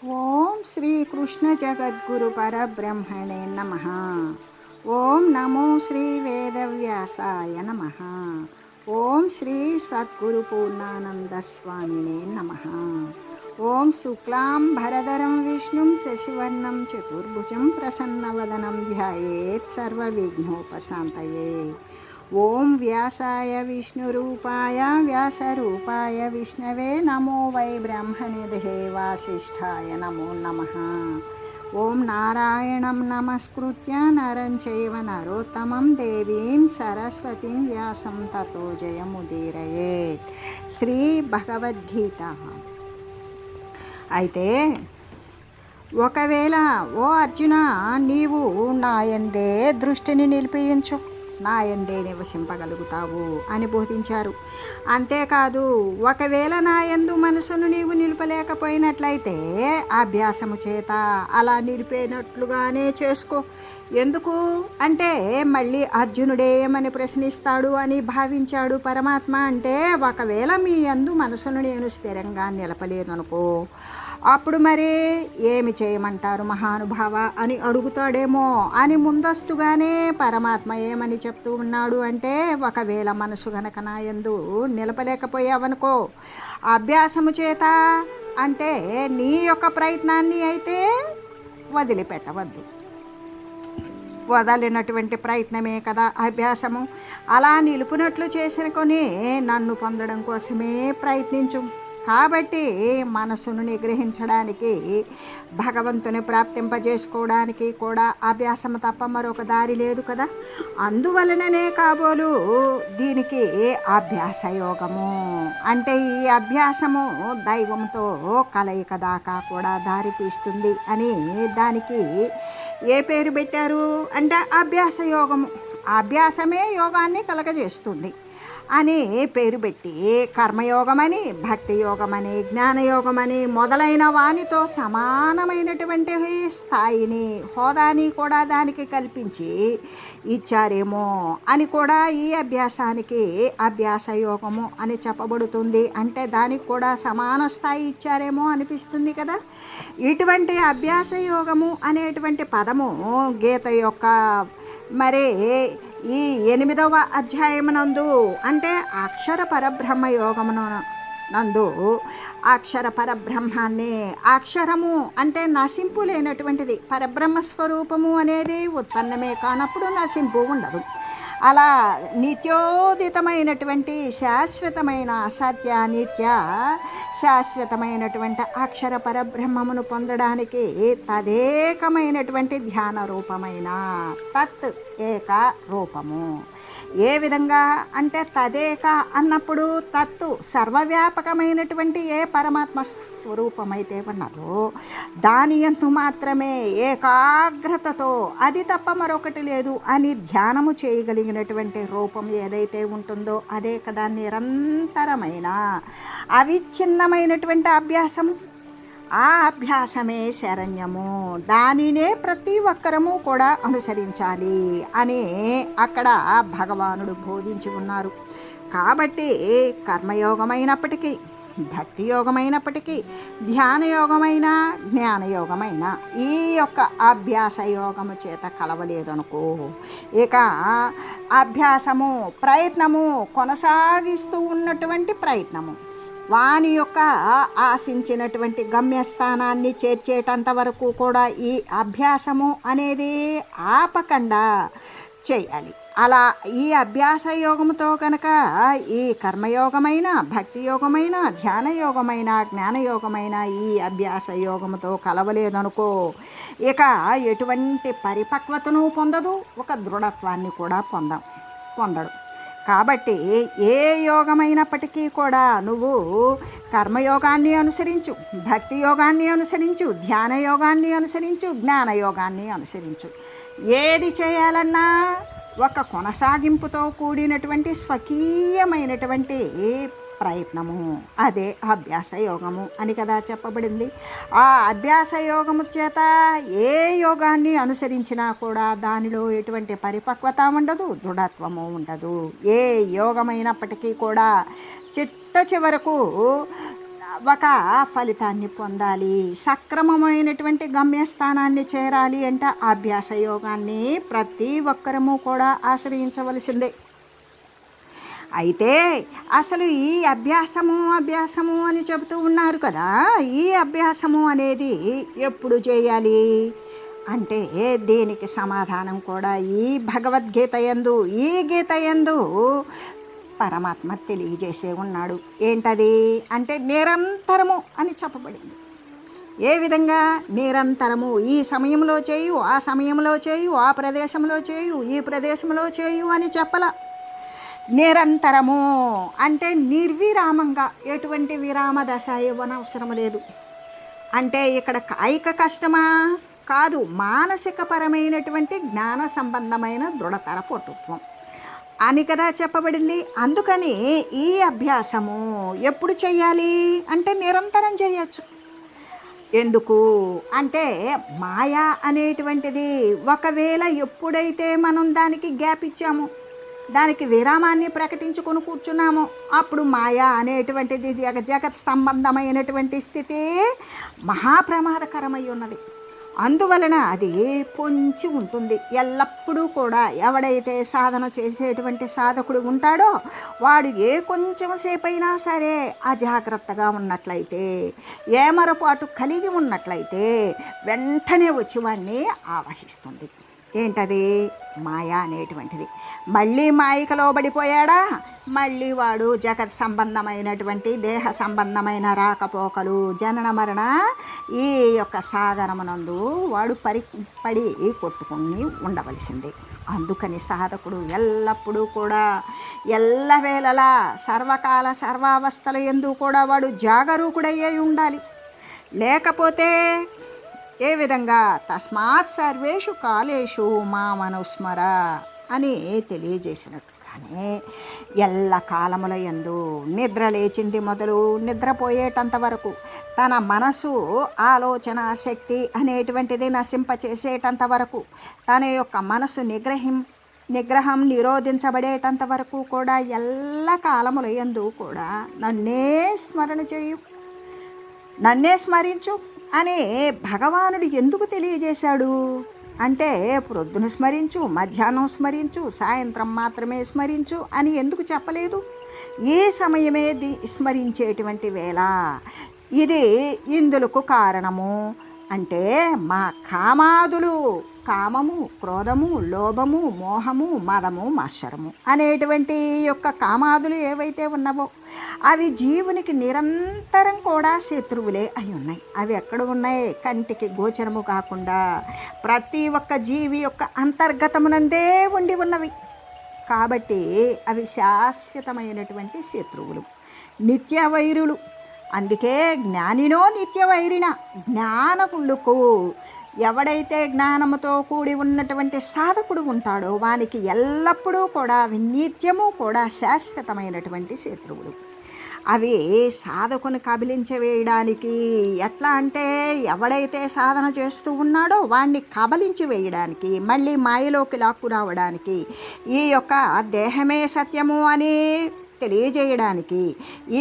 ఓం శ్రీ కృష్ణ జగద్గురు పరబ్రహ్మణే నమః. ఓం నమో శ్రీ వేదవ్యాసాయ నమః. ఓం శ్రీ సద్గురు పూర్ణానంద స్వామినే నమః. ఓం శుక్లాం భరధరం విష్ణుం శశివర్ణం చతుర్భుజం ప్రసన్నవదనం ధ్యాయేత్ సర్వవిఘ్నోపశాంతయే. ఓం వ్యాసాయ విష్ణురూపాయ వ్యాసరూపాయ విష్ణవే నమో వై బ్రహ్మనిధే వాసిష్ఠాయ నమో నమః. ఓం నారాయణం నమస్కృత్య నరం చైవ నరోత్తమం దేవీం సరస్వతిం వ్యాసం తతో జయముదీరయేత్. శ్రీ భగవద్గీత. అయితే ఒకవేళ ఓ అర్జున, నీవు నాయందే దృష్టిని నిలిపించు, నాయందే నివసింపగలుగుతావు అని బోధించారు. అంతేకాదు, ఒకవేళ నాయందు మనసును నీవు నిలపలేకపోయినట్లయితే అభ్యాసము చేత అలా నిలిపేనట్లుగానే చేసుకో. ఎందుకు అంటే మళ్ళీ అర్జునుడేమని ప్రశ్నిస్తాడు అని భావించాడు పరమాత్మ. అంటే ఒకవేళ మీ యందు మనసును నేను స్థిరంగా నిలపలేదనుకో, అప్పుడు మరి ఏమి చేయమంటారు మహానుభావ అని అడుగుతాడేమో అని ముందస్తుగానే పరమాత్మ ఏమని చెప్తూ ఉన్నాడు అంటే, ఒకవేళ మనసు గనక నా యందు నిలపలేకపోయావనుకో, అభ్యాసము చేత అంటే నీ యొక్క ప్రయత్నాన్ని అయితే వదిలిపెట్టవద్దు. వదలినటువంటి ప్రయత్నమే కదా అభ్యాసము. అలా నిలుపునట్లు చేసుకొని నన్ను పొందడం కోసమే ప్రయత్నించు. కాబట్టి మనసును నిగ్రహించడానికి, భగవంతుని ప్రాప్తింపజేసుకోవడానికి కూడా అభ్యాసము తప్ప మరొక దారి లేదు కదా. అందువలననే కాబోలు దీనికి అభ్యాస యోగము అంటే, ఈ అభ్యాసము దైవంతో కలయిక దాకా కూడా దారి తీస్తుంది అని దానికి ఏ పేరు పెట్టారు అంటే అభ్యాస యోగము. అభ్యాసమే యోగాన్ని కలగజేస్తుంది అని పేరు పెట్టి కర్మయోగమని, భక్తి యోగమని, జ్ఞానయోగమని మొదలైన వానితో సమానమైనటువంటి స్థాయిని, హోదాని కూడా దానికి కల్పించి ఇచ్చారేమో అని కూడా ఈ అభ్యాసానికి అభ్యాస యోగము అని చెప్పబడుతుంది. అంటే దానికి కూడా సమాన స్థాయి ఇచ్చారేమో అనిపిస్తుంది కదా. ఇటువంటి అభ్యాస యోగము అనేటువంటి పదము గీత యొక్క మరి ఈ 8వ అధ్యాయమునందు అంటే అక్షర పరబ్రహ్మ యోగమును నందు అక్షర పరబ్రహ్మాన్ని, అక్షరము అంటే నశింపు లేనటువంటిది, పరబ్రహ్మ స్వరూపము అనేది ఉత్పన్నమే కానప్పుడు నశింపు ఉండదు. అలా నిత్యోదితమైనటువంటి శాశ్వతమైన సత్య నిత్య శాశ్వతమైనటువంటి అక్షర పరబ్రహ్మమును పొందడానికి తదేకమైనటువంటి ధ్యాన రూపమైన తత్ ఏక రూపము. ఏ విధంగా అంటే తదేక అన్నప్పుడు తత్తు సర్వవ్యాపకమైనటువంటి ఏ పరమాత్మ స్వరూపమైతే ఉన్నదో దాని యందు మాత్రమే ఏకాగ్రతతో, అది తప్ప మరొకటి లేదు అని ధ్యానము చేయగలిగినటువంటి రూపం ఏదైతే ఉంటుందో అదే కదా నిరంతరమైన అవిచ్ఛిన్నమైనటువంటి అభ్యాసము. ఆ అభ్యాసమే శరణ్యము, దానినే ప్రతి ఒక్కరము కూడా అనుసరించాలి అని అక్కడ భగవానుడు బోధించి ఉన్నారు. కాబట్టి కర్మయోగమైనప్పటికీ, భక్తి యోగమైనప్పటికీ, ధ్యాన యోగమైన, జ్ఞానయోగమైన ఈ యొక్క అభ్యాస యోగము చేత కలవలేదనుకో, ఇక అభ్యాసము ప్రయత్నము కొనసాగిస్తూ ఉన్నటువంటి ప్రయత్నము వాని యొక్క ఆశించినటువంటి గమ్యస్థానాన్ని చేర్చేటంత వరకు కూడా ఈ అభ్యాసము అనేది ఆపకుండా చేయాలి. అలా ఈ అభ్యాస యోగముతో కనుక ఈ కర్మయోగమైన, భక్తి యోగమైన, ధ్యాన యోగమైన, జ్ఞానయోగమైన ఈ అభ్యాస యోగముతో కలవలేదనుకో, ఇక ఎటువంటి పరిపక్వతను పొందదు, ఒక దృఢత్వాన్ని కూడా పొందడు. కాబట్టి ఏ యోగమైనప్పటికీ కూడా నువ్వు కర్మయోగాన్ని అనుసరించు, భక్తి యోగాన్ని అనుసరించు, ధ్యాన యోగాన్ని అనుసరించు, జ్ఞానయోగాన్ని అనుసరించు. ఏది చేయాలన్నా ఒక కొనసాగింపుతో కూడినటువంటి స్వకీయమైనటువంటి ప్రయత్నము, అదే అభ్యాస యోగము అని కదా చెప్పబడింది. ఆ అభ్యాస యోగము చేత ఏ యోగాన్ని అనుసరించినా కూడా దానిలో ఎటువంటి పరిపక్వత ఉండదు, దృఢత్వము ఉండదు. ఏ యోగమైనప్పటికీ కూడా చిట్ట చివరకు ఒక ఫలితాన్ని పొందాలి, సక్రమమైనటువంటి గమ్యస్థానాన్ని చేరాలి అంటే అభ్యాస యోగాన్ని ప్రతి ఒక్కరము కూడా ఆశ్రయించవలసిందే. అయితే అసలు ఈ అభ్యాసము అని చెబుతూ ఉన్నారు కదా, ఈ అభ్యాసము అనేది ఎప్పుడు చేయాలి అంటే దీనికి సమాధానం కూడా ఈ భగవద్గీత యందు, ఈ గీత యందు పరమాత్మ తెలియజేసే ఉన్నాడు. ఏంటది అంటే నిరంతరము అని చెప్పబడింది. ఏ విధంగా? నిరంతరము. ఈ సమయంలో చేయు, ఆ సమయంలో చేయు, ఆ ప్రదేశంలో చేయు, ఈ ప్రదేశంలో చేయు అని చెప్పల. నిరంతరము అంటే నిర్విరామంగా, ఎటువంటి విరామ దశ ఇవ్వనవసరం లేదు. అంటే ఇక్కడ కాయిక కష్టమా? కాదు, మానసికపరమైనటువంటి జ్ఞాన సంబంధమైన దృఢతర పటుత్వం అని కదా చెప్పబడింది. అందుకని ఈ అభ్యాసము ఎప్పుడు చేయాలి అంటే నిరంతరం చేయొచ్చు. ఎందుకు అంటే మాయా అనేటువంటిది ఒకవేళ ఎప్పుడైతే మనం దానికి గ్యాప్ ఇచ్చామో, దానికి విరామాన్ని ప్రకటించుకొని కూర్చున్నామో, అప్పుడు మాయా అనేటువంటిది జగత్ సంబంధమైనటువంటి స్థితి మహాప్రమాదకరమై ఉన్నది. అందువలన అది పొంచి ఉంటుంది ఎల్లప్పుడూ కూడా. ఎవడైతే సాధన చేసేటువంటి సాధకుడు ఉంటాడో వాడు ఏ కొంచెం సేపైనా సరే అజాగ్రత్తగా ఉన్నట్లయితే, ఏమరపాటు కలిగి ఉన్నట్లయితే వెంటనే వచ్చి వాడిని ఆవహిస్తుంది. ఏంటది? మాయ అనేటువంటిది. మళ్ళీ మాయకు లోబడిపోయాడా, మళ్ళీ వాడు జగత్ సంబంధమైనటువంటి దేహ సంబంధమైన రాకపోకలు, జనన మరణ ఈ యొక్క సాగరమునందు వాడు పడి కొట్టుకుని ఉండవలసిందే. అందుకని సాధకుడు ఎల్లప్పుడూ కూడా ఎల్లవేళలా సర్వకాల సర్వావస్థల యందు కూడా వాడు జాగరూకుడయ్యే ఉండాలి. లేకపోతే ఏ విధంగా? తస్మాత్ సర్వేషు కాలేషు మామనుస్మర అని తెలియజేసినట్టుగానే ఎల్ల కాలముల యందు నిద్ర లేచింది మొదలు నిద్రపోయేటంత వరకు తన మనసు ఆలోచన శక్తి అనేటువంటిది నశింపచేసేటంత వరకు, తన యొక్క మనసు నిగ్రహం నిరోధించబడేటంత వరకు కూడా ఎల్ల కాలముల యందు కూడా నన్నే స్మరణ చేయు, నన్నే స్మరించు అని భగవానుడు ఎందుకు తెలియజేశాడు అంటే ప్రొద్దున స్మరించు, మధ్యాహ్నం స్మరించు, సాయంత్రం మాత్రమే స్మరించు అని ఎందుకు చెప్పలేదు? ఈ సమయమే స్మరించేటువంటి వేళ ఇది ఇందులకు కారణము అంటే మా కామాదులు, కామము, క్రోధము, లోభము, మోహము, మదము, మత్సరము అనేటువంటి యొక్క కామాదులు ఏవైతే ఉన్నావో అవి జీవునికి నిరంతరం కూడా శత్రువులే అయి ఉన్నాయి. అవి ఎక్కడ ఉన్నాయి? కంటికి గోచరము కాకుండా ప్రతి ఒక్క జీవి యొక్క అంతర్గతమునందే ఉండి ఉన్నవి. కాబట్టి అవి శాశ్వతమైనటువంటి శత్రువులు, నిత్యవైరులు. అందుకే జ్ఞానినో నిత్యవైరిన. జ్ఞానకులకు ఎవడైతే జ్ఞానముతో కూడి ఉన్నటువంటి సాధకుడు ఉంటాడో వానికి ఎల్లప్పుడూ కూడా నిత్యము కూడా శాశ్వతమైనటువంటి శత్రువులు. అవి సాధకుని కబలించవేయడానికి ఎట్లా అంటే ఎవడైతే సాధన చేస్తూ ఉన్నాడో వాడిని కబలించి వేయడానికి, మళ్ళీ మాయలోకి లాక్కు రావడానికి, ఈ యొక్క దేహమే సత్యము అని తెలియజేయడానికి,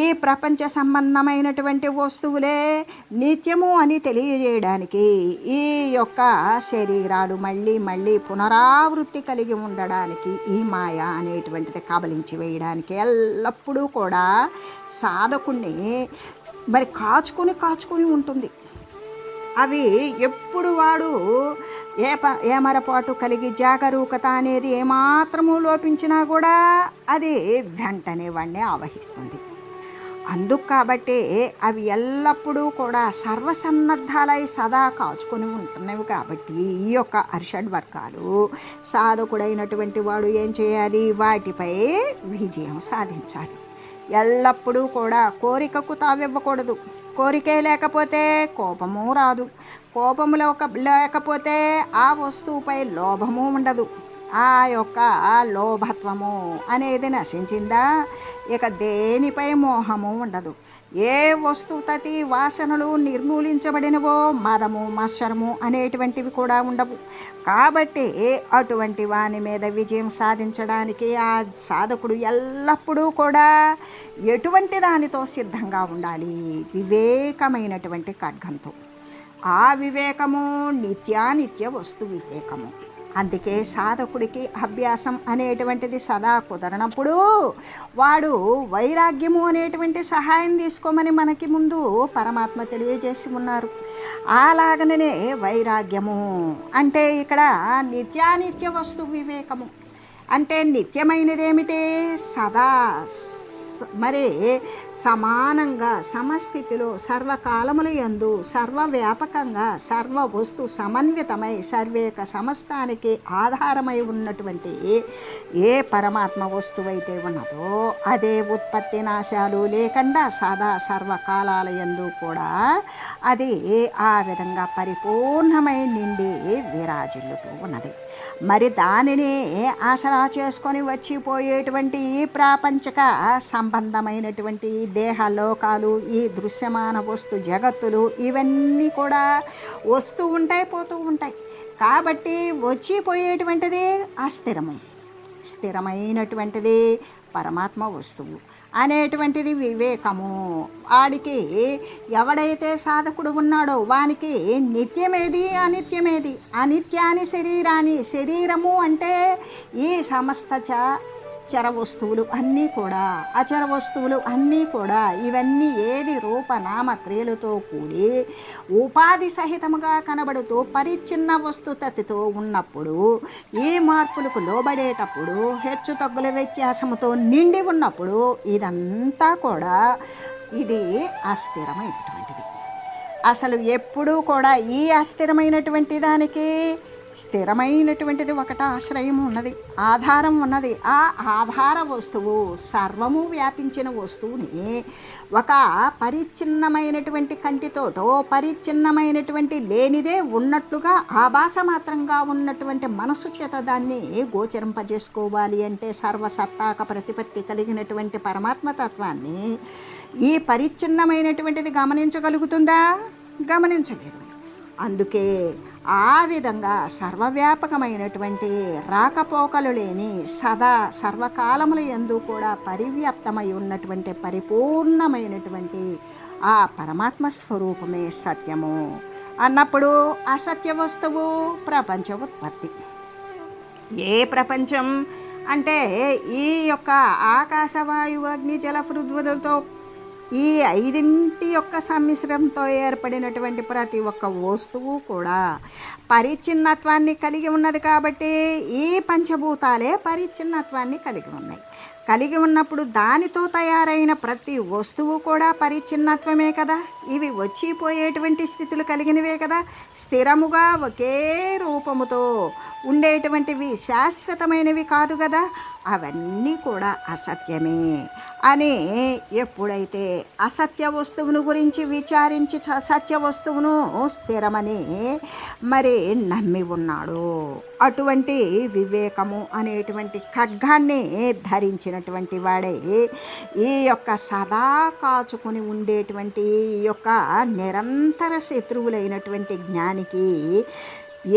ఈ ప్రపంచ సంబంధమైనటువంటి వస్తువులే నిత్యము అని తెలియజేయడానికి, ఈ యొక్క శరీరాలు మళ్ళీ మళ్ళీ పునరావృత్తి కలిగి ఉండడానికి ఈ మాయ అనేటువంటిది కబలించి వేయడానికి ఎల్లప్పుడూ కూడా సాధకుణ్ణి మరి కాచుకొని ఉంటుంది. అవి ఎప్పుడు వాడు ఏమరపాటు కలిగి జాగరూకత అనేది ఏమాత్రము లోపించినా కూడా అది వెంటనే వాడిని ఆవహిస్తుంది. అందుకు కాబట్టి అవి ఎల్లప్పుడూ కూడా సర్వసన్నద్ధాలై సదా కాచుకొని ఉంటున్నవి. కాబట్టి ఈ యొక్క అరిషడ్ వర్గాలు సాధకుడైనటువంటి వాడు ఏం చేయాలి? వాటిపై విజయం సాధించాలి. ఎల్లప్పుడూ కూడా కోరికకు తావివ్వకూడదు. కోరికే లేకపోతే కోపము రాదు. కోపము లేకపోతే ఆ వస్తువుపై లోభము ఉండదు. ఆ యొక్క లోభత్వము అనేది నశించిందా ఇక దేనిపై మోహము ఉండదు. ఏ వస్తుతతి వాసనలు నిర్మూలించబడినవో మదము మత్సరము అనేటువంటివి కూడా ఉండవు. కాబట్టి అటువంటి వాని మీద విజయం సాధించడానికి ఆ సాధకుడు ఎల్లప్పుడూ కూడా ఎటువంటి దానితో సిద్ధంగా ఉండాలి? వివేకమైనటువంటి ఖడ్గంతో. ఆ వివేకము నిత్యానిత్య వస్తు వివేకము. అందుకే సాధకుడికి అభ్యాసం అనేటువంటిది సదా కుదరనప్పుడు వాడు వైరాగ్యము అనేటువంటి సహాయం తీసుకోమని మనకి ముందు పరమాత్మ తెలియజేసి ఉన్నారు. అలాగనే వైరాగ్యము అంటే ఇక్కడ నిత్యానిత్య వస్తు వివేకము అంటే నిత్యమైనదేమిటి? సదా మరి సమానంగా సమస్థితిలో సర్వకాలముల యందు సర్వవ్యాపకంగా సర్వ వస్తు సమన్వితమై సర్వేక సమస్తానికి ఆధారమై ఉన్నటువంటి ఏ పరమాత్మ వస్తువైతే ఉన్నదో అదే ఉత్పత్తి నాశాలు లేకుండా సదా సర్వకాలాల యందు కూడా అది ఆ విధంగా పరిపూర్ణమై నిండి విరాజిల్లుతూ ఉన్నది. మరి దానిని ఆసరా చేసుకొని వచ్చిపోయేటువంటి ఈ ప్రాపంచక సంబంధమైనటువంటి దేహ లోకాలు, ఈ దృశ్యమాన వస్తు జగత్తులు ఇవన్నీ కూడా వస్తూ ఉంటాయి, పోతూ ఉంటాయి. కాబట్టి వచ్చిపోయేటువంటిది అస్థిరము, స్థిరమైనటువంటిది పరమాత్మ వస్తువు అనేటువంటిది వివేకము. వాడికి ఎవడైతే సాధకుడు ఉన్నాడో వానికి నిత్యమేది అనిత్యమేది, అనిత్యాని శరీరము అంటే ఈ సమస్త చర వస్తువులు అన్నీ కూడా అచర వస్తువులు అన్నీ కూడా ఇవన్నీ ఏది రూపనామ క్రియలతో కూడి ఉపాధి సహితముగా కనబడుతూ పరిచ్ఛిన్న వస్తుతతితో ఉన్నప్పుడు ఈ మార్పులకు లోబడేటప్పుడు హెచ్చు తగ్గుల వ్యత్యాసముతో నిండి ఉన్నప్పుడు ఇదంతా కూడా ఇది అస్థిరమైనటువంటిది. అసలు ఎప్పుడూ కూడా ఈ అస్థిరమైనటువంటి దానికి స్థిరమైనటువంటిది ఒకట ఆశ్రయం ఉన్నది, ఆధారం ఉన్నది. ఆ ఆధార వస్తువు సర్వము వ్యాపించిన వస్తువుని ఒక పరిచ్ఛిన్నమైనటువంటి కంటితోటో పరిచ్ఛిన్నమైనటువంటి లేనిదే ఉన్నట్లుగా ఆభాస మాత్రంగా ఉన్నటువంటి మనసు చేత దాన్ని గోచరింపజేసుకోవాలి అంటే సర్వసత్తాక ప్రతిపత్తి కలిగినటువంటి పరమాత్మతత్వాన్ని ఈ పరిచ్ఛిన్నమైనటువంటిది గమనించగలుగుతుందా? గమనించలేదు. అందుకే ఆ విధంగా సర్వవ్యాపకమైనటువంటి రాకపోకలు లేని సదా సర్వకాలముల యందు కూడా పరివ్యాప్తమై ఉన్నటువంటి పరిపూర్ణమైనటువంటి ఆ పరమాత్మ స్వరూపమే సత్యము అన్నప్పుడు అసత్య వస్తువు ప్రపంచ ఉత్పత్తి. ఏ ప్రపంచం అంటే ఈ యొక్క ఆకాశవాయు అగ్ని జల పృథ్వీలతో ఈ ఐదింటి యొక్క సమ్మిశ్రంతో ఏర్పడినటువంటి ప్రతి ఒక్క వస్తువు కూడా పరిచ్ఛిన్నత్వాన్ని కలిగి ఉన్నది. కాబట్టి ఈ పంచభూతాలే పరిచ్ఛిన్నత్వాన్ని కలిగి ఉన్నాయి. కలిగి ఉన్నప్పుడు దానితో తయారైన ప్రతి వస్తువు కూడా పరిచ్ఛిన్నత్వమే కదా. ఇవి వచ్చిపోయేటువంటి స్థితులు కలిగినవే కదా. స్థిరముగా ఒకే రూపముతో ఉండేటువంటివి శాశ్వతమైనవి కాదు కదా. అవన్నీ కూడా అసత్యమే అని ఎప్పుడైతే అసత్య వస్తువును గురించి విచారించి సత్య వస్తువును స్థిరమని మరి నమ్మి ఉన్నాడు, అటువంటి వివేకము అనేటువంటి ఖడ్గాన్ని ధరించినటువంటి వాడే ఈ యొక్క సదా కాచుకొని ఉండేటువంటి ఈ యొక్క నిరంతర శత్రువులైనటువంటి జ్ఞానికి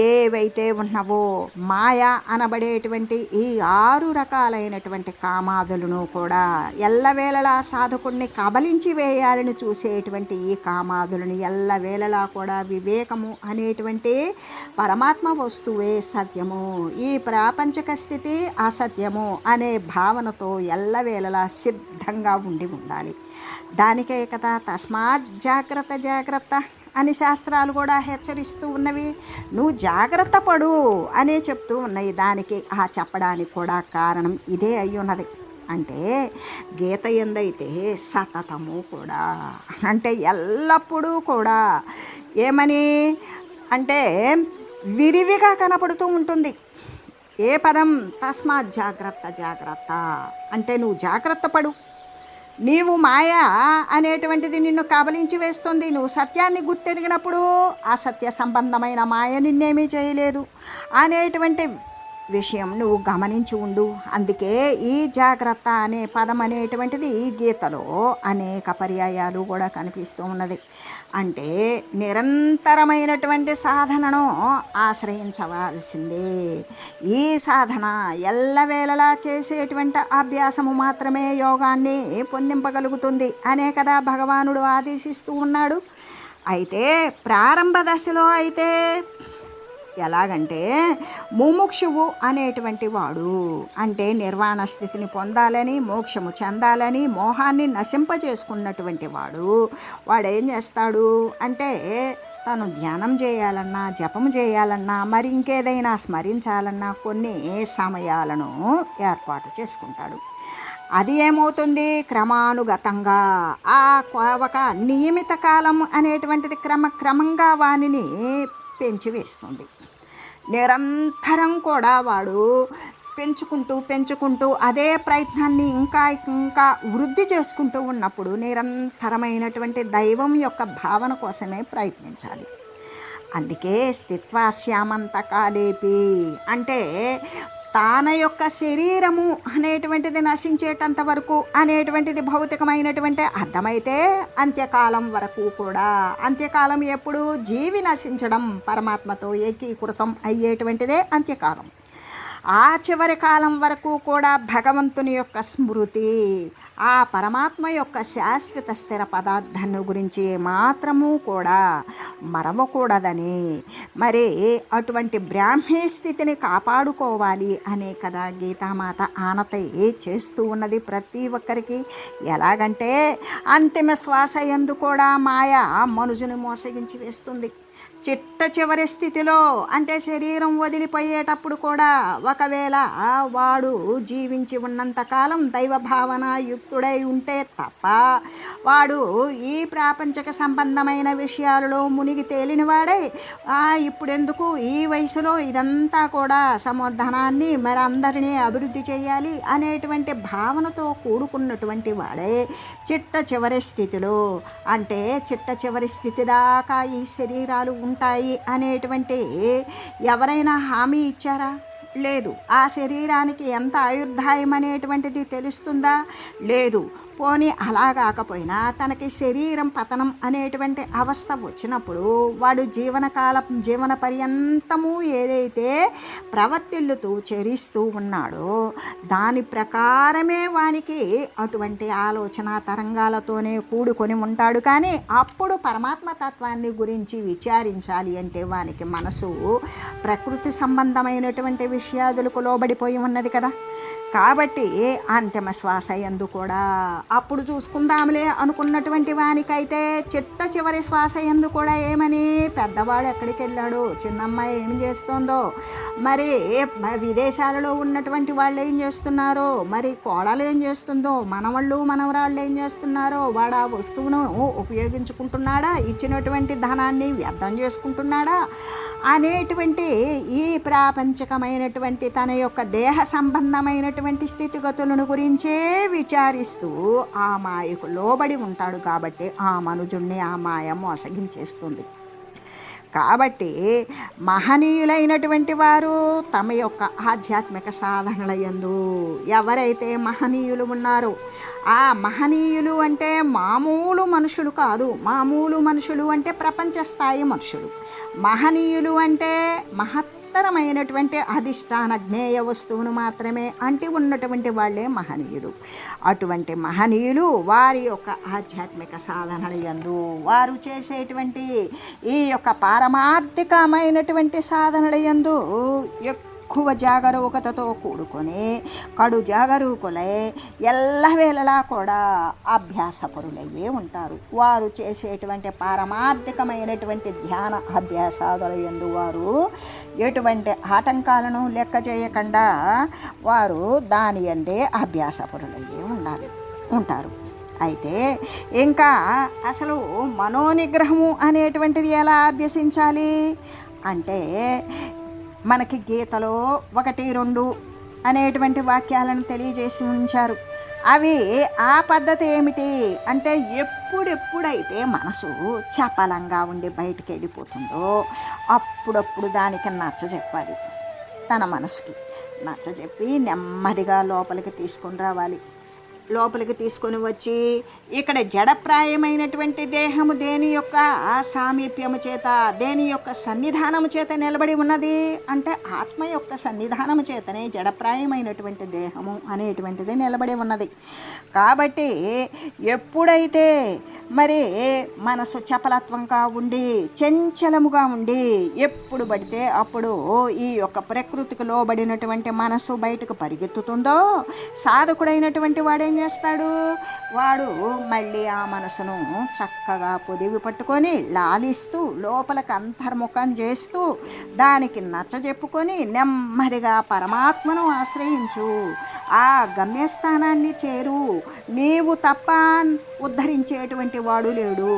ఏవైతే ఉన్నవో మాయ అనబడేటువంటి ఈ 6 రకాలైనటువంటి కామాదులను కూడా ఎల్లవేళలా సాధకుడిని కబలించి వేయాలని చూసేటువంటి ఈ కామాదులను ఎల్లవేళలా కూడా వివేకము అనేటువంటి పరమాత్మ వస్తువే సత్యము, ఈ ప్రాపంచక స్థితి అసత్యము అనే భావనతో ఎల్లవేళలా సిద్ధంగా ఉండాలి. దానికే కదా తస్మాత్ జాగ్రత్త జాగ్రత్త అని శాస్త్రాలు కూడా హెచ్చరిస్తూ ఉన్నవి. నువ్వు జాగ్రత్త పడు అనే చెప్తూ ఉన్నాయి. దానికి ఆ చెప్పడానికి కూడా కారణం ఇదే అయి ఉన్నది. అంటే గీత ఎందైతే సతతము కూడా అంటే ఎల్లప్పుడూ కూడా ఏమని అంటే విరివిగా కనపడుతూ ఉంటుంది. ఏ పదం? తస్మాత్ జాగ్రత్త జాగ్రత్త అంటే నువ్వు జాగ్రత్త పడు. నీవు మాయ అనేటువంటిది నిన్ను కబలించి వేస్తుంది. నువ్వు సత్యాన్ని గుర్తెరిగినప్పుడు అసత్య సంబంధమైన మాయ నిన్నేమీ చేయలేదు అనేటువంటి విషయం నువ్వు గమనించి ఉండు. అందుకే ఈ జాగ్రత్త అనే పదం అనేటువంటిది ఈ గీతలో అనేక పర్యాయాలు కూడా కనిపిస్తూ ఉన్నది. అంటే నిరంతరమైనటువంటి సాధనను ఆశ్రయించవలసిందే. ఈ సాధన ఎల్లవేళలా చేసేటువంటి అభ్యాసము మాత్రమే యోగాన్ని పొందింపగలుగుతుంది అనే కదా భగవానుడు ఆదేశిస్తూ ఉన్నాడు. అయితే ప్రారంభ దశలో అయితే ఎలాగంటే ముముక్షువు అనేటువంటి వాడు అంటే నిర్వాణ స్థితిని పొందాలని, మోక్షము చెందాలని, మోహాన్ని నశింపజేసుకున్నటువంటి వాడు ఏం చేస్తాడు అంటే తను ధ్యానం చేయాలన్నా, జపం చేయాలన్నా, మరి ఇంకేదైనా స్మరించాలన్నా కొన్ని సమయాలను ఏర్పాటు చేసుకుంటాడు. అది ఏమవుతుంది, క్రమానుగతంగా ఒక నియమిత కాలం అనేటువంటిది క్రమంగా వానిని పెంచివేస్తుంది. నిరంతరం కూడా వాడు పెంచుకుంటూ అదే ప్రయత్నాన్ని ఇంకా వృద్ధి చేసుకుంటూ ఉన్నప్పుడు నిరంతరమైనటువంటి దైవం యొక్క భావన కోసమే ప్రయత్నించాలి. అందుకే స్థిత్వాస్యామంతకాలేపి అంటే తన యొక్క శరీరము అనేటువంటిది నశించేటంత వరకు అనేటువంటిది భౌతికమైనటువంటి అర్థమైతే అంత్యకాలం వరకు కూడా, అంత్యకాలం ఎప్పుడు జీవి నశించడం పరమాత్మతో ఏకీకృతం అయ్యేటువంటిదే అంత్యకాలం. ఆ చివరి కాలం వరకు కూడా భగవంతుని యొక్క స్మృతి, ఆ పరమాత్మ యొక్క శాశ్వత స్థిర పదార్థాన్ని గురించి మాత్రము కూడా మరవకూడదని, మరి అటువంటి బ్రాహ్మీ స్థితిని కాపాడుకోవాలి అనే కదా గీతామాత ఆనతి చేస్తూ ఉన్నది ప్రతి ఒక్కరికి. ఎలాగంటే అంతిమ శ్వాస యందు కూడా మాయ మనుజుని మోసగించి వేస్తుంది. చిట్ట చివరి స్థితిలో అంటే శరీరం వదిలిపోయేటప్పుడు కూడా ఒకవేళ వాడు జీవించి ఉన్నంతకాలం దైవభావన యుక్తుడై ఉంటే తప్ప వాడు ఈ ప్రాపంచక సంబంధమైన విషయాలలో మునిగి తేలినవాడే ఇప్పుడెందుకు ఈ వయసులో ఇదంతా కూడా సమోధనాన్ని మరి అందరినీ అభివృద్ధి చేయాలి అనేటువంటి భావనతో కూడుకున్నటువంటి వాడే చిట్ట చివరి స్థితిలో అంటే చిట్ట చివరి స్థితి దాకా ఈ శరీరాలు ఉంటాయి అనేటువంటి ఎవరైనా హామీ ఇచ్చారా? లేదు. ఆ శరీరానికి ఎంత ఆయుర్దాయం అనేటువంటిది తెలుస్తుందా? లేదు. పోనీ అలా కాకపోయినా తనకి శరీరం పతనం అనేటువంటి అవస్థ వచ్చినప్పుడు వాడు జీవన పర్యంతము ఏదైతే ప్రవర్తిల్లుతూ చరిస్తూ ఉన్నాడో దాని ప్రకారమే వానికి అటువంటి ఆలోచన తరంగాలతోనే కూడుకొని ఉంటాడు. కానీ అప్పుడు పరమాత్మ తత్వాన్ని గురించి విచారించాలి అంటే వానికి మనసు ప్రకృతి సంబంధమైనటువంటి విషయాదులకు లోబడిపోయి ఉన్నది కదా. కాబట్టి అంతిమ శ్వాస యందు కూడా అప్పుడు చూసుకుందాంలే అనుకున్నటువంటి వానికైతే చిట్ట చివరి శ్వాస యందు కూడా ఏమని పెద్దవాడు ఎక్కడికి వెళ్ళాడు, చిన్నమ్మాయి ఏం చేస్తుందో, మరి విదేశాలలో ఉన్నటువంటి వాళ్ళు ఏం చేస్తున్నారో, మరి కోడలు ఏం చేస్తుందో, మనవాళ్ళు మనవరాళ్ళు ఏం చేస్తున్నారో, వాడు ఆ వస్తువును ఉపయోగించుకుంటున్నాడా, ఇచ్చినటువంటి ధనాన్ని వ్యర్థం చేసుకుంటున్నాడా అనేటువంటి ఈ ప్రాపంచకమైనటువంటి తన యొక్క దేహ సంబంధమైనటువంటి స్థితిగతులను గురించే విచారిస్తూ ఆ మాయకు లోబడి ఉంటాడు. కాబట్టి ఆ మనుజుణ్ణి ఆ మాయ మోసగించేస్తుంది. కాబట్టి మహనీయులైనటువంటి వారు తమ యొక్క ఆధ్యాత్మిక సాధనల యందు ఎవరైతే మహనీయులు ఉన్నారో ఆ మహనీయులు అంటే మామూలు మనుషులు కాదు. మామూలు మనుషులు అంటే ప్రపంచ స్థాయి మనుషులు. మహనీయులు అంటే మహత్తరమైనటువంటి అధిష్టాన జ్ఞేయ వస్తువును మాత్రమే అంటి ఉన్నటువంటి వాళ్ళే మహనీయులు. అటువంటి మహనీయులు వారి యొక్క ఆధ్యాత్మిక సాధనల యందు వారు చేసేటువంటి ఈ యొక్క పారమార్థికమైనటువంటి సాధనల యందు ఎక్కువ జాగరూకతతో కూడుకొని కడు జాగరూకులై ఎల్లవేళలా కూడా అభ్యాసపరులయ్యే ఉంటారు. వారు చేసేటువంటి పారమార్థికమైనటువంటి ధ్యాన అభ్యాసాదుల యందు వారు ఎటువంటి ఆటంకాలను లెక్క చేయకుండా వారు దాని యందే అభ్యాసపరులయ్యే ఉంటారు. అయితే ఇంకా అసలు మనోనిగ్రహము అనేటువంటిది ఎలా అభ్యసించాలి అంటే మనకి గీతలో 1, 2 అనేటువంటి వాక్యాలను తెలియజేసి ఉంచారు. అవి ఆ పద్ధతి ఏమిటి అంటే ఎప్పుడెప్పుడైతే మనసు చపలంగా ఉండి బయటికి వెళ్ళిపోతుందో అప్పుడప్పుడు దానికి నచ్చ చెప్పాలి. తన మనసుకి నచ్చజెప్పి నెమ్మదిగా లోపలికి తీసుకొని రావాలి. లోపలికి తీసుకొని వచ్చి ఇక్కడ జడప్రాయమైనటువంటి దేహము దేని యొక్క సామీప్యము చేత, దేని యొక్క సన్నిధానము చేత నిలబడి ఉన్నది అంటే ఆత్మ యొక్క సన్నిధానము చేతనే జడప్రాయమైనటువంటి దేహము అనేటువంటిది నిలబడి ఉన్నది. కాబట్టి ఎప్పుడైతే మరి మనసు చపలత్వంగా ఉండి చంచలముగా ఉండి ఎప్పుడు పడితే అప్పుడు ఈ యొక్క ప్రకృతికి లోబడినటువంటి మనసు బయటకు పరిగెత్తుతుందో, సాధకుడైనటువంటి వాడేం చేస్తాడు, వాడు మళ్ళీ ఆ మనసును చక్కగా పొదివి పట్టుకొని లాలిస్తూ లోపలికి అంతర్ముఖం చేస్తూ దానికి నచ్చజెప్పుకొని నెమ్మదిగా పరమాత్మను ఆశ్రయించు, ఆ గమ్యస్థానాన్ని చేరు. నీవు తప్ప ఉద్ధరించేటువంటి వాడు లేడు,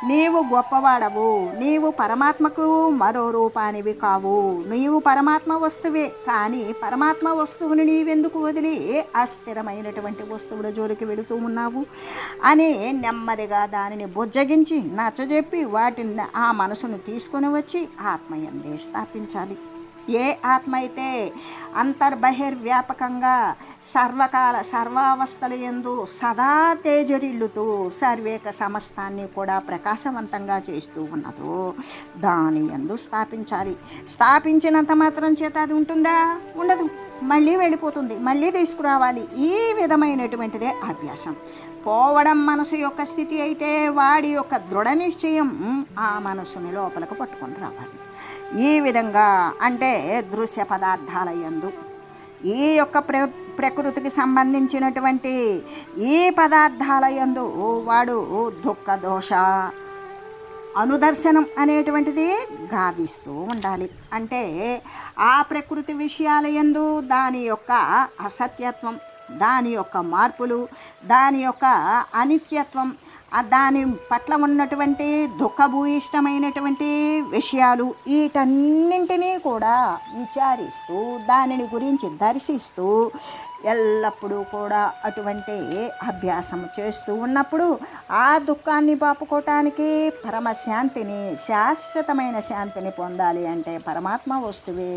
నీవు గొప్పవాడవు, నీవు పరమాత్మకు మరో రూపానివి కావు, నీవు పరమాత్మ వస్తువే. కానీ పరమాత్మ వస్తువుని నీవెందుకు వదిలి అస్థిరమైనటువంటి వస్తువుల జోలికి వెళుతూ ఉన్నావు అని నెమ్మదిగా దానిని బుజ్జగించి నచ్చజెప్పి వాటిని ఆ మనసును తీసుకొని వచ్చి ఆత్మయందే స్థాపించాలి. ఏ ఆత్మ అయితే అంతర్బహిర్వ్యాపకంగా సర్వకాల సర్వావస్థల యందు సదా తేజరిల్లుతూ సర్వేక సమస్తాన్ని కూడా ప్రకాశవంతంగా చేస్తూ ఉన్నదో దాని యందు స్థాపించాలి. స్థాపించినంత మాత్రం చేత అది ఉంటుందా? ఉండదు, మళ్ళీ వెళ్ళిపోతుంది, మళ్ళీ తీసుకురావాలి. ఈ విధమైనటువంటిదే అభ్యాసం. పోవడం మనసు యొక్క స్థితి అయితే వాడి యొక్క దృఢ నిశ్చయం ఆ మనసుని లోపలకు పట్టుకొని రావాలి. ఈ విధంగా అంటే దృశ్య పదార్థాల యందు ఈ యొక్క ప్రకృతికి సంబంధించినటువంటి ఈ పదార్థాల యందు వాడు దుఃఖ దోష అనుదర్శనం అనేటువంటిది గావిస్తూ ఉండాలి. అంటే ఆ ప్రకృతి విషయాల యందు దాని యొక్క అసత్యత్వం, దాని యొక్క మార్పులు, దాని యొక్క అనిత్యత్వం, దాని పట్ల ఉన్నటువంటి దుఃఖభూయిష్టమైనటువంటి విషయాలు వీటన్నింటినీ కూడా విచారిస్తూ దానిని గురించి దర్శిస్తూ ఎల్లప్పుడూ కూడా అటువంటి అభ్యాసం చేస్తూ ఉన్నప్పుడు ఆ దుఃఖాన్ని బాపుకోవటానికి పరమశాంతిని, శాశ్వతమైన శాంతిని పొందాలి అంటే పరమాత్మ వస్తువే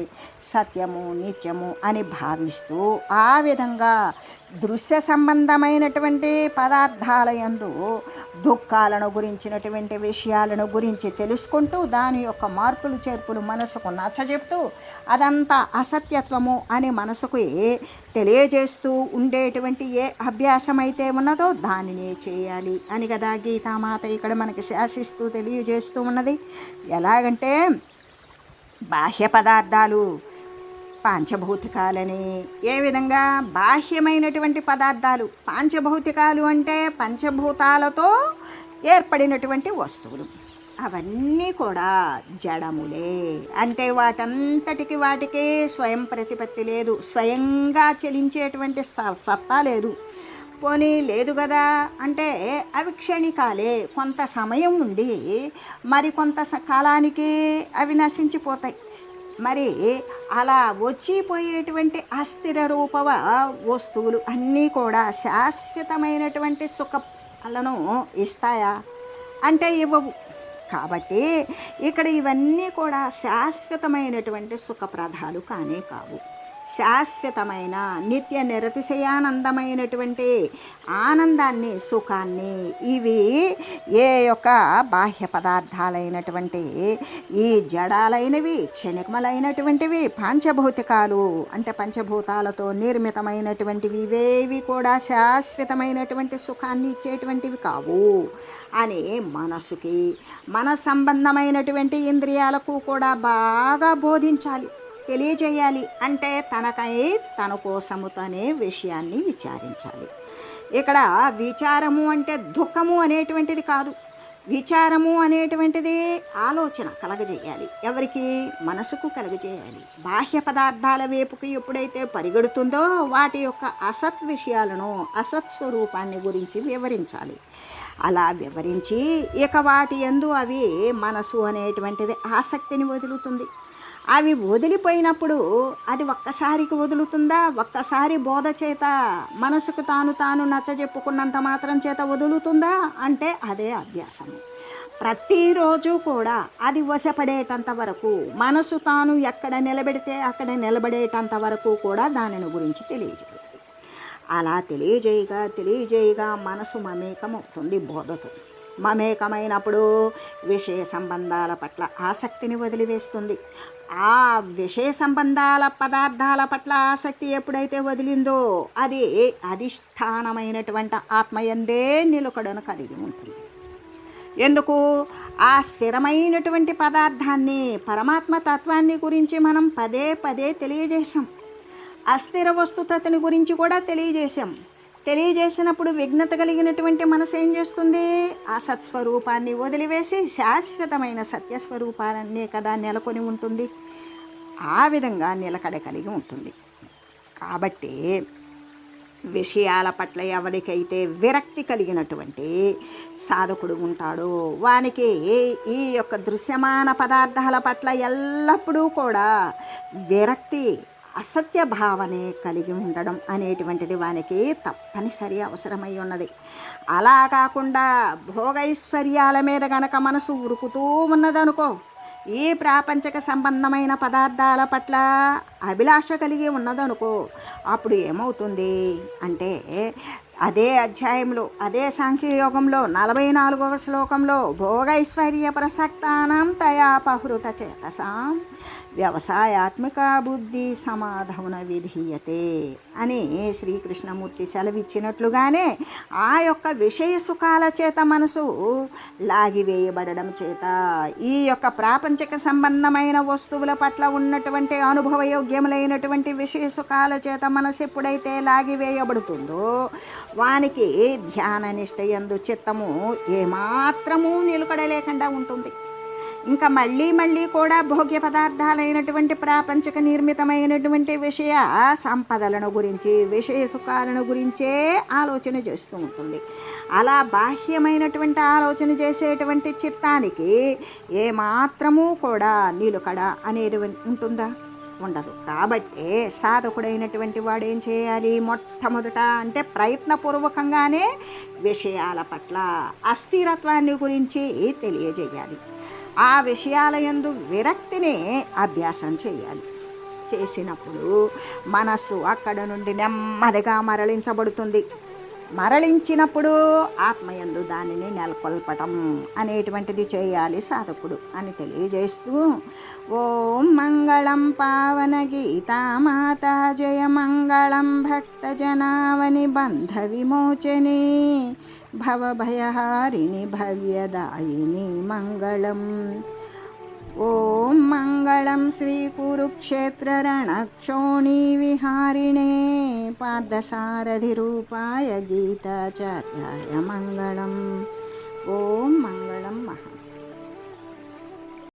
సత్యము నిత్యము అని భావిస్తూ ఆ విధంగా దృశ్య సంబంధమైనటువంటి పదార్థాల యందు దుఃఖాలను గురించినటువంటి విషయాలను గురించి తెలుసుకుంటూ దాని యొక్క మార్పులు చేర్పులు మనసుకు నచ్చజెప్తూ అదంతా అసత్యత్వము అని మనసుకు తెలియజేస్తూ ఉండేటువంటి ఏ అభ్యాసం అయితే ఉన్నదో దానినే చేయాలి అని కదా గీతామాత ఇక్కడ మనకి శాసిస్తూ తెలియజేస్తూ ఉన్నది. ఎలాగంటే బాహ్య పదార్థాలు పాంచభౌతికాలని, ఏ విధంగా బాహ్యమైనటువంటి పదార్థాలు పాంచభౌతికాలు అంటే పంచభూతాలతో ఏర్పడినటువంటి వస్తువులు, అవన్నీ కూడా జడములే. అంటే వాటంతటికి వాటికి స్వయం ప్రతిపత్తి లేదు, స్వయంగా చలించేటువంటి సత్తా లేదు. పోనీ లేదు కదా అంటే అవి క్షణికాలే, కొంత సమయం ఉండి మరి కొంత కాలానికి అవి నశించిపోతాయి. మరి అలా వచ్చిపోయేటువంటి అస్థిర రూపవ వస్తువులు అన్నీ కూడా శాశ్వతమైనటువంటి సుఖాలను ఇస్తాయా అంటే ఇవ్వవు. కాబట్టి ఇక్కడ ఇవన్నీ కూడా శాశ్వతమైనటువంటి సుఖప్రదాలు కానే కావు. శాశ్వతమైన నిత్య నిరతిశయానందమైనటువంటి ఆనందాన్ని, సుఖాన్ని ఇవి ఏ యొక్క బాహ్య పదార్థాలైనటువంటి ఈ జడాలైనవి, క్షణికములైనటువంటివి, పంచభౌతికాలు అంటే పంచభూతాలతో నిర్మితమైనటువంటివి ఇవేవి కూడా శాశ్వతమైనటువంటి సుఖాన్ని ఇచ్చేటువంటివి కావు అని మనసుకి, మన సంబంధమైనటువంటి ఇంద్రియాలకు కూడా బాగా బోధించాలి, తెలియజేయాలి. అంటే తనకై తన కోసము తనే విషయాన్ని విచారించాలి. ఇక్కడ విచారము అంటే దుఃఖము అనేటువంటిది కాదు. విచారము అనేటువంటిది ఆలోచన కలగజేయాలి. ఎవరికి? మనసుకు కలగజేయాలి. బాహ్య పదార్థాల వైపుకి ఎప్పుడైతే పరిగెడుతుందో వాటి యొక్క అసత్ విషయాలను, అసత్ స్వరూపాన్ని గురించి వివరించాలి. అలా వివరించి ఇక వాటి యందు అవి మనసు అనేటువంటిది ఆసక్తిని వదులుతుంది. అవి వదిలిపోయినప్పుడు అది ఒక్కసారికి వదులుతుందా? ఒక్కసారి బోధ చేత మనసుకు తాను నచ్చజెప్పుకున్నంత మాత్రం చేత వదులుతుందా అంటే అదే అభ్యాసము. ప్రతిరోజు కూడా అది వశపడేటంత వరకు, మనసు తాను ఎక్కడ నిలబెడితే అక్కడ నిలబడేటంత వరకు కూడా దానిని గురించి తెలియజేయాలి. అలా తెలియజేయగా మనసు మమేకమవుతుంది బోధతో. మమేకమైనప్పుడు విషయ సంబంధాల పట్ల ఆసక్తిని వదిలివేస్తుంది. ఆ విషయ సంబంధాల పదార్థాల పట్ల ఆసక్తి ఎప్పుడైతే వదిలిందో అది అధిష్టానమైనటువంటి ఆత్మయందే నిలకడను కలిగి ఉంటుంది. ఎందుకు? ఆ స్థిరమైనటువంటి పదార్థాన్ని, పరమాత్మ తత్వాన్ని గురించి మనం పదే పదే తెలియజేశాం. అస్థిర వస్తుతని గురించి కూడా తెలియజేసినప్పుడు విఘ్నత కలిగినటువంటి మనసు ఏం చేస్తుంది? ఆ సత్స్వరూపాన్ని వదిలివేసి శాశ్వతమైన సత్యస్వరూపాన్నే కదా నెలకొని ఉంటుంది. ఆ విధంగా నిలకడ కలిగి ఉంటుంది. కాబట్టి విషయాల పట్ల ఎవరికైతే విరక్తి కలిగినటువంటి సాధకుడు ఉంటాడో వానికి ఈ యొక్క దృశ్యమాన పదార్థాల పట్ల ఎల్లప్పుడూ కూడా విరక్తి, అసత్య భావనే కలిగి ఉండడం అనేటువంటిది వానికి తప్పనిసరి అవసరమై ఉన్నది. అలా కాకుండా భోగైశ్వర్యాల మీద గనక మనసు ఉరుకుతూ ఉన్నదనుకో, ఈ ప్రాపంచక సంబంధమైన పదార్థాల పట్ల అభిలాష కలిగి ఉన్నదనుకో, అప్పుడు ఏమవుతుంది అంటే అదే అధ్యాయంలో, అదే సాంఖ్యయోగంలో 44వ శ్లోకంలో భోగైశ్వర్య ప్రసక్తానం తయాపహృత చేతసాం వ్యవసాయాత్మక బుద్ధి సమాధౌన విధీయతే అని శ్రీకృష్ణమూర్తి సెలవిచ్చినట్లుగానే ఆ యొక్క విషయ సుఖాల చేత మనసు లాగివేయబడడం చేత ఈ యొక్క ప్రాపంచిక సంబంధమైన వస్తువుల పట్ల ఉన్నటువంటి అనుభవయోగ్యములైనటువంటి విషయ సుఖాల చేత మనసు ఎప్పుడైతే లాగివేయబడుతుందో వానికి ధ్యాన నిష్ఠయందు చిత్తము ఏమాత్రమూ నిలకడలేకుండా ఉంటుంది. ఇంకా మళ్ళీ కూడా భోగ్య పదార్థాలైనటువంటి ప్రాపంచక నిర్మితమైనటువంటి విషయ సంపదలను గురించి, విషయ సుఖాలను గురించే ఆలోచన చేస్తూ ఉంటుంది. అలా బాహ్యమైనటువంటి ఆలోచన చేసేటువంటి చిత్తానికి ఏమాత్రమూ కూడా నిలుకడ అనేది ఉంటుందా? ఉండదు. కాబట్టి సాధకుడైనటువంటి వాడు ఏం చేయాలి? మొట్టమొదట అంటే ప్రయత్నపూర్వకంగానే విషయాల పట్ల అస్థిరత్వాన్ని గురించి తెలియజేయాలి. ఆ విషయాల యందు విరక్తిని అభ్యాసం చేయాలి. చేసినప్పుడు మనస్సు అక్కడ నుండి నెమ్మదిగా మరలించబడుతుంది. మరలించినప్పుడు ఆత్మయందు దానిని నెలకొల్పటం అనేటువంటిది చేయాలి సాధకుడు అని తెలియజేస్తూ, ఓం మంగళం పావన గీతామాత జయ మంగళం భక్తజనావని బంధ విమోచనే భవభయహారిణి భవ్యదాయిని మంగళం. ఓం మంగళం శ్రీ కురుక్షేత్ర రణక్షోణి విహారిణే పార్థసారథి రూపాయ గీతాచార్యాయ మంగళం. ఓం మంగళం మహా